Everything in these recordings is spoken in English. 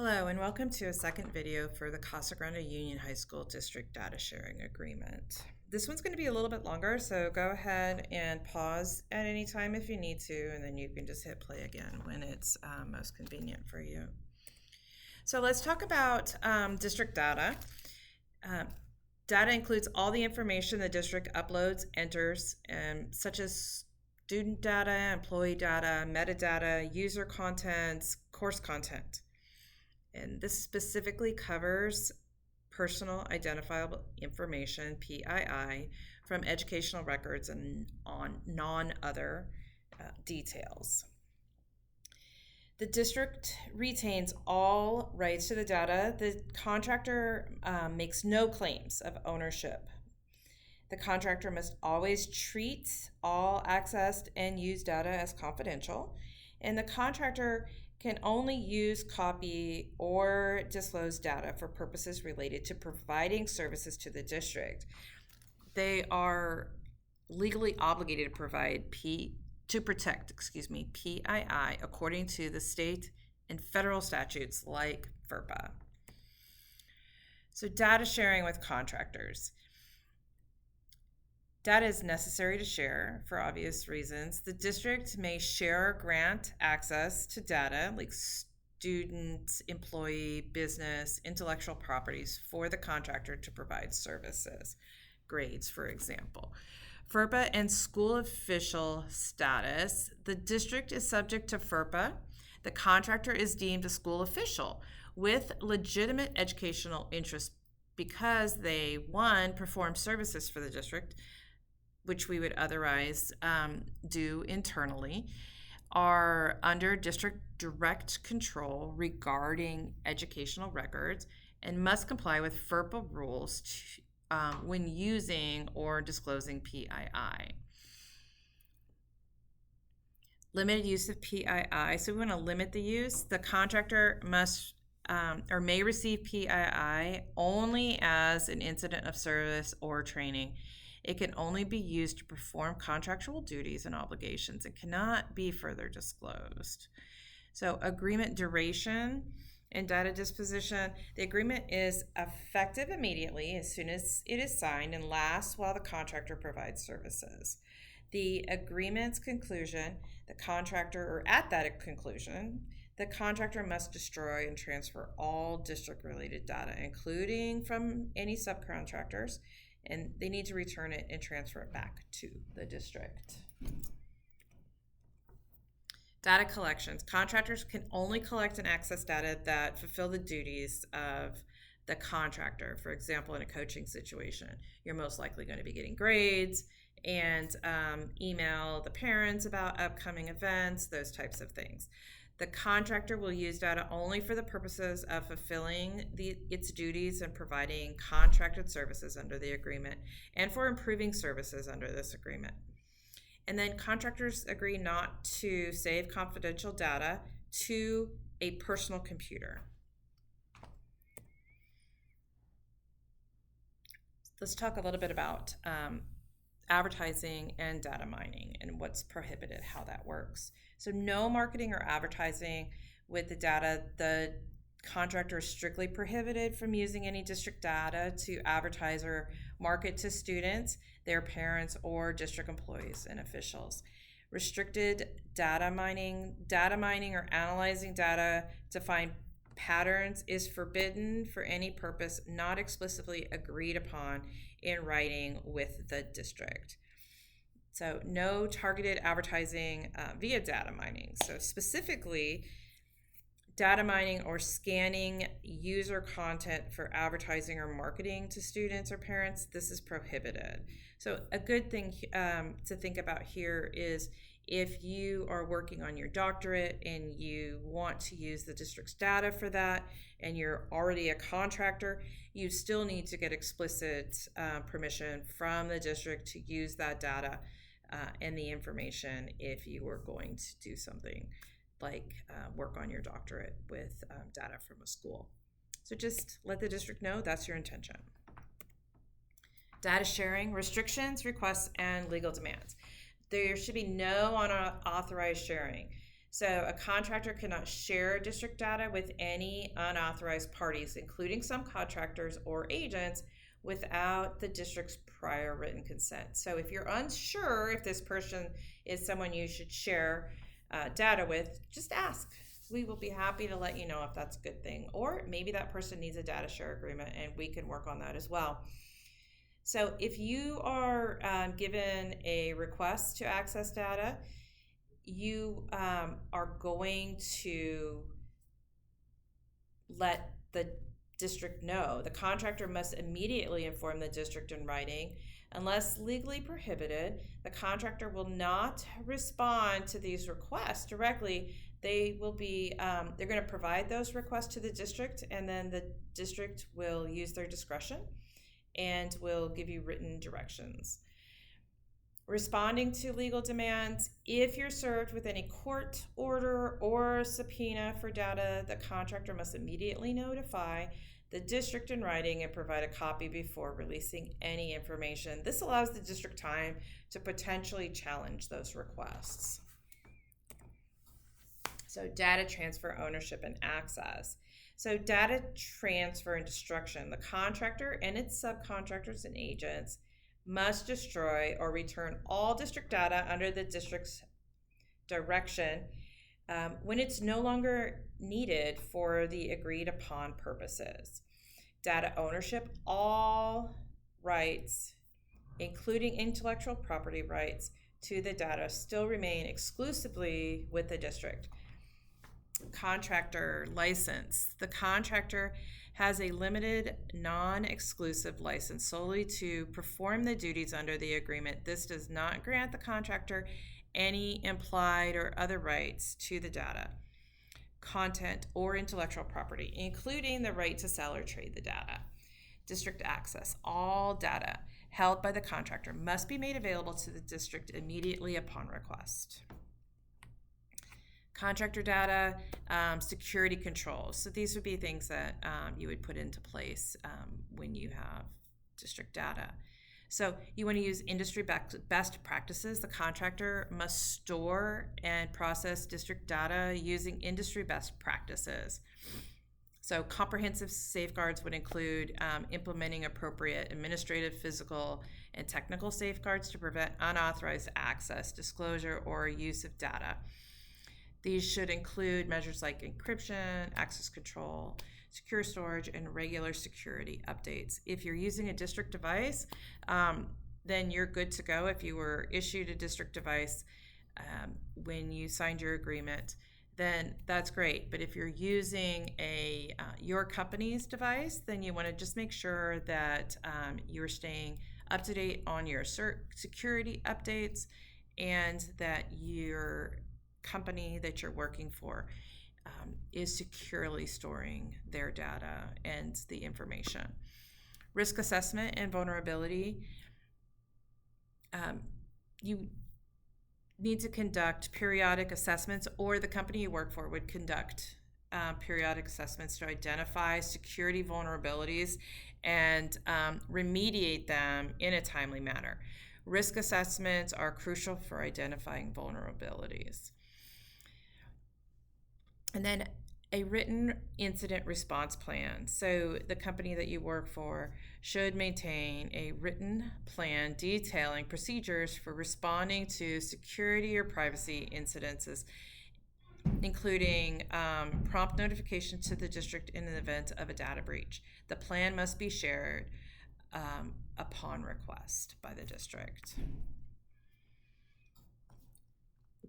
Hello and welcome to a second video for the Casa Grande Union High School District Data Sharing Agreement. This one's going to be a little bit longer, so go ahead and pause at any time if you need to, and then you can just hit play again when it's most convenient for you. So let's talk about district data. Data includes all the information the district uploads, enters, such as student data, employee data, metadata, user contents, course content. And this specifically covers personal identifiable information, PII, from educational records and on non-other details. The district retains all rights to the data. The contractor makes no claims of ownership. The contractor must always treat all accessed and used data as confidential, and the contractor can only use, copy, or disclose data for purposes related to providing services to the district. They are legally obligated to protect PII according to the state and federal statutes like FERPA. So data sharing with contractors. Data is necessary to share for obvious reasons. The district may share or grant access to data like student, employee, business, intellectual properties for the contractor to provide services, grades, for example. FERPA and school official status. The district is subject to FERPA. The contractor is deemed a school official with legitimate educational interest because they, one, perform services for the district, which we would otherwise do internally, are under district direct control regarding educational records and must comply with FERPA rules when using or disclosing PII. Limited use of PII. So we want to limit the use. The contractor must or may receive PII only as an incident of service or training. It can only be used to perform contractual duties and obligations and cannot be further disclosed. So agreement duration and data disposition. The agreement is effective immediately as soon as it is signed and lasts while the contractor provides services. The agreement's conclusion, the contractor must destroy and transfer all district-related data, including from any subcontractors, and they need to return it and transfer it back to the district. Data collections. Contractors can only collect and access data that fulfill the duties of the contractor. For example, in a coaching situation, you're most likely going to be getting grades and email the parents about upcoming events, those types of things. The contractor will use data only for the purposes of fulfilling its duties and providing contracted services under the agreement and for improving services under this agreement. And then contractors agree not to save confidential data to a personal computer. Let's talk a little bit about advertising and data mining and what's prohibited, how that works. So no marketing or advertising with the data. The contractor is strictly prohibited from using any district data to advertise or market to students, their parents, or district employees and officials. Restricted data mining or analyzing data to find patterns is forbidden for any purpose not explicitly agreed upon in writing with the district. So no targeted advertising via data mining. So specifically, data mining or scanning user content for advertising or marketing to students or parents, this is prohibited. So a good thing to think about here is if you are working on your doctorate and you want to use the district's data for that and you're already a contractor, you still need to get explicit permission from the district to use that data and the information if you were going to do something like work on your doctorate with data from a school. So just let the district know that's your intention. Data sharing, restrictions, requests, and legal demands. There should be no unauthorized sharing. So a contractor cannot share district data with any unauthorized parties, including some contractors or agents, without the district's prior written consent. So if you're unsure if this person is someone you should share data with, just ask. We will be happy to let you know if that's a good thing. Or maybe that person needs a data share agreement and we can work on that as well. So if you are given a request to access data, you are going to let the district know. The contractor must immediately inform the district in writing. Unless legally prohibited, the contractor will not respond to these requests directly. They will be, they're going to provide those requests to the district, and then the district will use their discretion and will give you written directions. Responding to legal demands. If you're served with any court order or subpoena for data, the contractor must immediately notify the district in writing and provide a copy before releasing any information. This allows the district time to potentially challenge those requests. So data transfer, ownership, and access. So data transfer and destruction. The contractor and its subcontractors and agents must destroy or return all district data under the district's direction when it's no longer needed for the agreed upon purposes. Data ownership, all rights, including intellectual property rights to the data, still remain exclusively with the district. Contractor license. The contractor has a limited, non-exclusive license solely to perform the duties under the agreement. This does not grant the contractor any implied or other rights to the data, content, or intellectual property, including the right to sell or trade the data. District access. All data held by the contractor must be made available to the district immediately upon request. Contractor data, security controls. So these would be things that you would put into place when you have district data. So you want to use industry best practices. The contractor must store and process district data using industry best practices. So comprehensive safeguards would include implementing appropriate administrative, physical, and technical safeguards to prevent unauthorized access, disclosure, or use of data. These should include measures like encryption, access control, secure storage, and regular security updates. If you're using a district device, then you're good to go. If you were issued a district device when you signed your agreement, then that's great. But if you're using your company's device, then you want to just make sure that you're staying up to date on your security updates and that your company that you're working for is securely storing their data and the information. Risk assessment and vulnerability. You need to conduct periodic assessments, or the company you work for would conduct periodic assessments to identify security vulnerabilities and remediate them in a timely manner. Risk assessments are crucial for identifying vulnerabilities. And then a written incident response plan. So the company that you work for should maintain a written plan detailing procedures for responding to security or privacy incidences, including prompt notification to the district in the event of a data breach. The plan must be shared upon request by the district.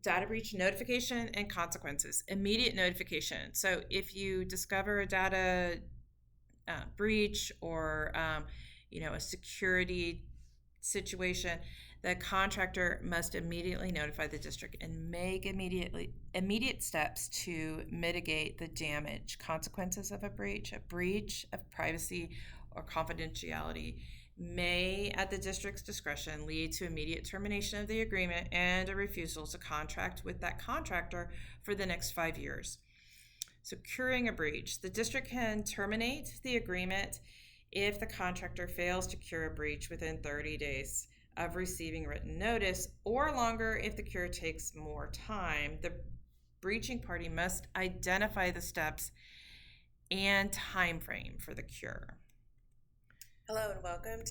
Data breach notification and consequences. Immediate notification. So if you discover a data breach or a security situation, the contractor must immediately notify the district and make immediate steps to mitigate the damage. Consequences of a breach of privacy or confidentiality may, at the district's discretion, lead to immediate termination of the agreement and a refusal to contract with that contractor for the next 5 years. So curing a breach. The district can terminate the agreement if the contractor fails to cure a breach within 30 days of receiving written notice, or longer if the cure takes more time. The breaching party must identify the steps and time frame for the cure. Hello and welcome